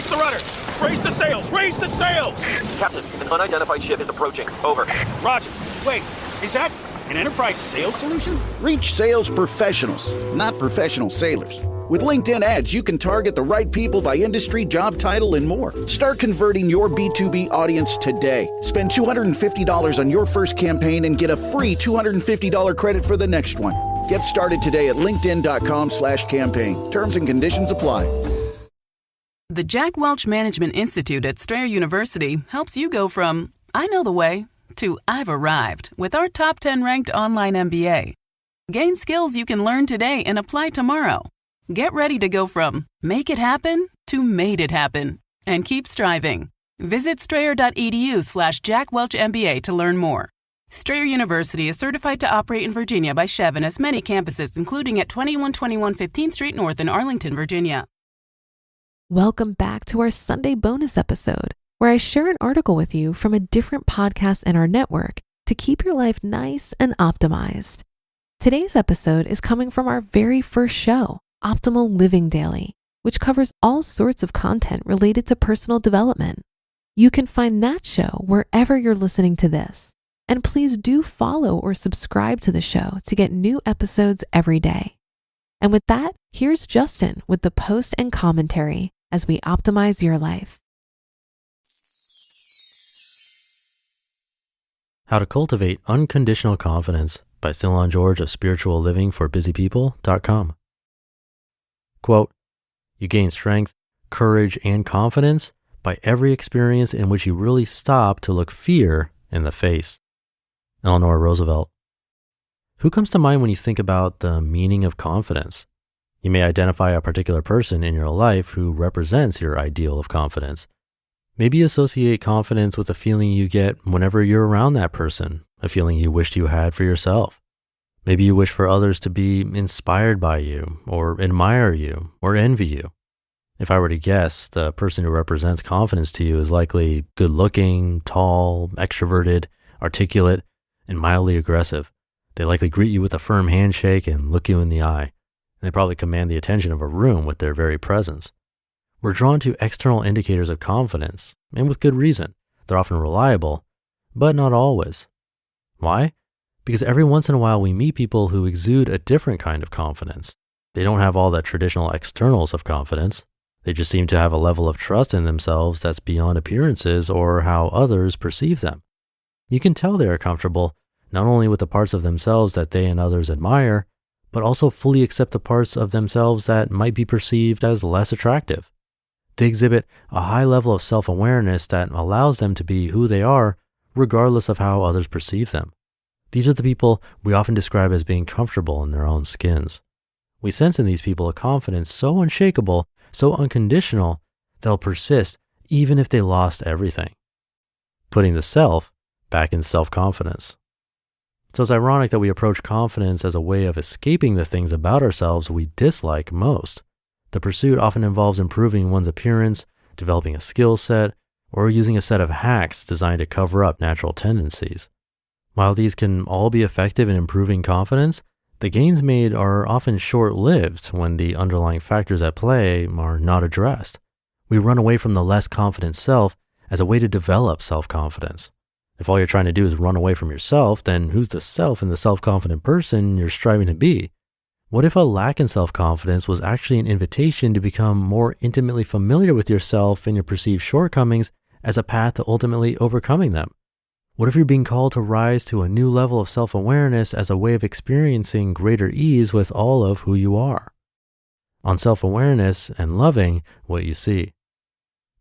Brace the rudders! Raise the sails! Raise the sails! Captain, an unidentified ship is approaching. Over. Roger. Wait, is that an enterprise sales solution? Reach sales professionals, not professional sailors. With LinkedIn ads, you can target the right people by industry, job title, and more. Start converting your B2B audience today. Spend $250 on your first campaign and get a free $250 credit for the next one. Get started today at linkedin.com/campaign. Terms and conditions apply. The Jack Welch Management Institute at Strayer University helps you go from, I know the way, to I've arrived with our top 10 ranked online MBA. Gain skills you can learn today and apply tomorrow. Get ready to go from make it happen to made it happen and keep striving. Visit strayer.edu/Jack Welch MBA to learn more. Strayer University is certified to operate in Virginia by Chev and has many campuses, including at 2121 15th Street North in Arlington, Virginia. Welcome back to our Sunday bonus episode, where I share an article with you from a different podcast in our network to keep your life nice and optimized. Today's episode is coming from our very first show, Optimal Living Daily, which covers all sorts of content related to personal development. You can find that show wherever you're listening to this. And please do follow or subscribe to the show to get new episodes every day. And with that, here's Justin with the post and commentary as we optimize your life. How to Cultivate Unconditional Confidence by Cylon George of spirituallivingforbusy.people.com. Quote, you gain strength, courage, and confidence by every experience in which you really stop to look fear in the face. Eleanor Roosevelt. Who comes to mind when you think about the meaning of confidence? You may identify a particular person in your life who represents your ideal of confidence. Maybe you associate confidence with a feeling you get whenever you're around that person, a feeling you wished you had for yourself. Maybe you wish for others to be inspired by you, or admire you, or envy you. If I were to guess, the person who represents confidence to you is likely good-looking, tall, extroverted, articulate, and mildly aggressive. They likely greet you with a firm handshake and look you in the eye. And they probably command the attention of a room with their very presence. We're drawn to external indicators of confidence, and with good reason. They're often reliable, but not always. Why? Because every once in a while we meet people who exude a different kind of confidence. They don't have all the traditional externals of confidence. They just seem to have a level of trust in themselves that's beyond appearances or how others perceive them. You can tell they are comfortable not only with the parts of themselves that they and others admire, but also fully accept the parts of themselves that might be perceived as less attractive. They exhibit a high level of self-awareness that allows them to be who they are, regardless of how others perceive them. These are the people we often describe as being comfortable in their own skins. We sense in these people a confidence so unshakable, so unconditional, they'll persist even if they lost everything. Putting the self back in self-confidence. So it's ironic that we approach confidence as a way of escaping the things about ourselves we dislike most. The pursuit often involves improving one's appearance, developing a skill set, or using a set of hacks designed to cover up natural tendencies. While these can all be effective in improving confidence, the gains made are often short-lived when the underlying factors at play are not addressed. We run away from the less confident self as a way to develop self-confidence. If all you're trying to do is run away from yourself, then who's the self in the self-confident person you're striving to be? What if a lack in self-confidence was actually an invitation to become more intimately familiar with yourself and your perceived shortcomings as a path to ultimately overcoming them? What if you're being called to rise to a new level of self-awareness as a way of experiencing greater ease with all of who you are? On self-awareness and loving what you see.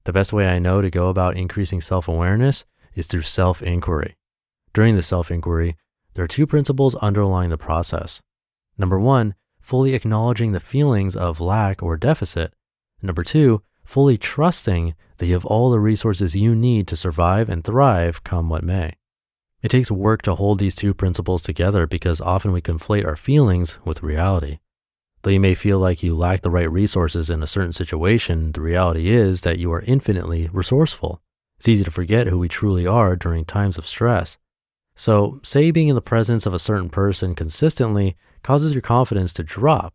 The best way I know to go about increasing self-awareness is through self-inquiry. During the self-inquiry, there are two principles underlying the process. Number one, fully acknowledging the feelings of lack or deficit. Number two, fully trusting that you have all the resources you need to survive and thrive come what may. It takes work to hold these two principles together because often we conflate our feelings with reality. Though you may feel like you lack the right resources in a certain situation, the reality is that you are infinitely resourceful. It's easy to forget who we truly are during times of stress. So, say being in the presence of a certain person consistently causes your confidence to drop.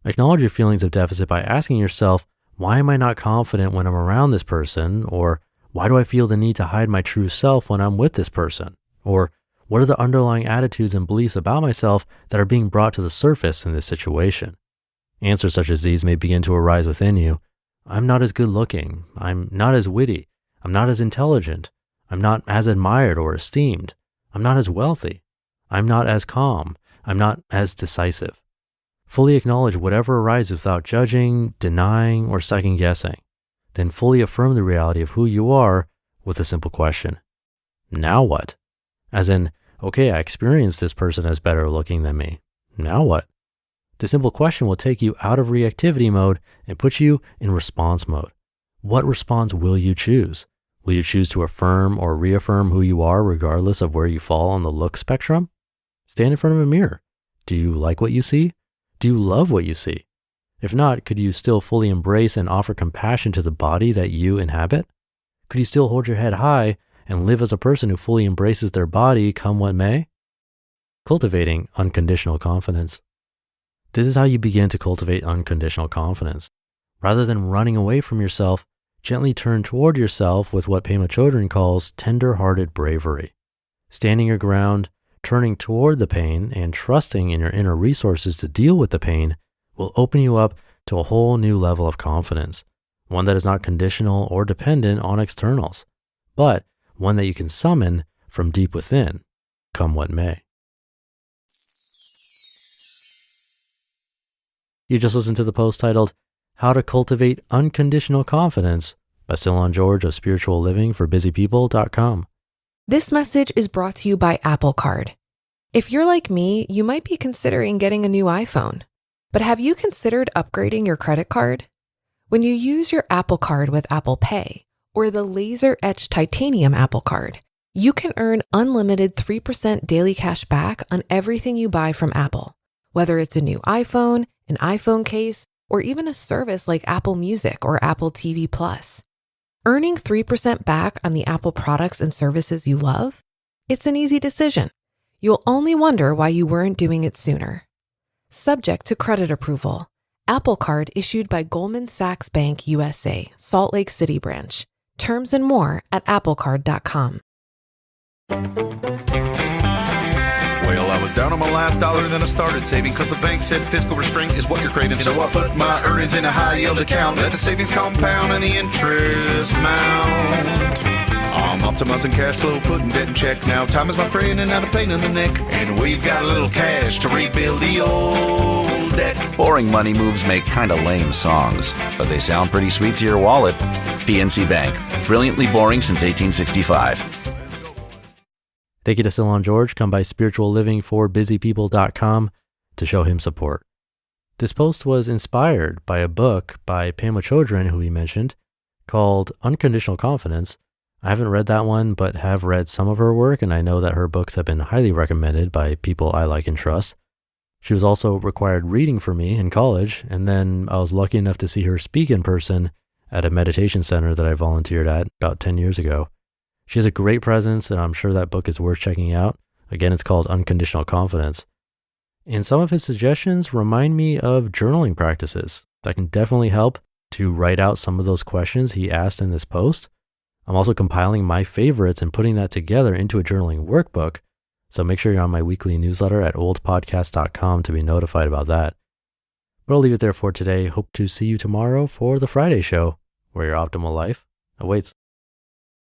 Acknowledge your feelings of deficit by asking yourself why am I not confident when I'm around this person? Or why do I feel the need to hide my true self when I'm with this person? Or what are the underlying attitudes and beliefs about myself that are being brought to the surface in this situation? Answers such as these may begin to arise within you. I'm not as good looking. I'm not as witty. I'm not as intelligent. I'm not as admired or esteemed. I'm not as wealthy. I'm not as calm. I'm not as decisive. Fully acknowledge whatever arises without judging, denying, or second guessing. Then fully affirm the reality of who you are with a simple question. Now what? As in, okay, I experienced this person as better looking than me. Now what? The simple question will take you out of reactivity mode and put you in response mode. What response will you choose? Will you choose to affirm or reaffirm who you are regardless of where you fall on the look spectrum? Stand in front of a mirror. Do you like what you see? Do you love what you see? If not, could you still fully embrace and offer compassion to the body that you inhabit? Could you still hold your head high and live as a person who fully embraces their body, come what may? Cultivating unconditional confidence. This is how you begin to cultivate unconditional confidence. Rather than running away from yourself, gently turn toward yourself with what Pema Chodron calls tender-hearted bravery. Standing your ground, turning toward the pain, and trusting in your inner resources to deal with the pain will open you up to a whole new level of confidence, one that is not conditional or dependent on externals, but one that you can summon from deep within, come what may. You just listened to the post titled, How to Cultivate Unconditional Confidence by Cylon George of spirituallivingforbusypeople.com. This message is brought to you by Apple Card. If you're like me, you might be considering getting a new iPhone. But have you considered upgrading your credit card? When you use your Apple Card with Apple Pay or the laser-etched titanium Apple Card, you can earn unlimited 3% daily cash back on everything you buy from Apple, whether it's a new iPhone, an iPhone case, or even a service like Apple Music or Apple TV Plus. Earning 3% back on the Apple products and services you love? It's an easy decision. You'll only wonder why you weren't doing it sooner. Subject to credit approval. Apple Card issued by Goldman Sachs Bank USA, Salt Lake City branch. Terms and more at applecard.com. Well, I was down on my last dollar, then I started saving because the bank said fiscal restraint is what you're craving. So I put my earnings in a high yield account, let the savings compound and the interest mount. I'm optimizing cash flow, putting debt in check now. Time is my friend and not a pain in the neck. And we've got a little cash to rebuild the old deck. Boring money moves make kinda lame songs, but they sound pretty sweet to your wallet. PNC Bank, brilliantly boring since 1865. Thank you to Cylon George, come by spirituallivingforbusypeople.com to show him support. This post was inspired by a book by Pema Chodron, who we mentioned, called Unconditional Confidence. I haven't read that one, but have read some of her work, and I know that her books have been highly recommended by people I like and trust. She was also required reading for me in college, and then I was lucky enough to see her speak in person at a meditation center that I volunteered at about 10 years ago. She has a great presence, and I'm sure that book is worth checking out. Again, it's called Unconditional Confidence. And some of his suggestions remind me of journaling practices that can definitely help to write out some of those questions he asked in this post. I'm also compiling my favorites and putting that together into a journaling workbook. So make sure you're on my weekly newsletter at oldpodcast.com to be notified about that. But I'll leave it there for today. Hope to see you tomorrow for the Friday show, where your optimal life awaits.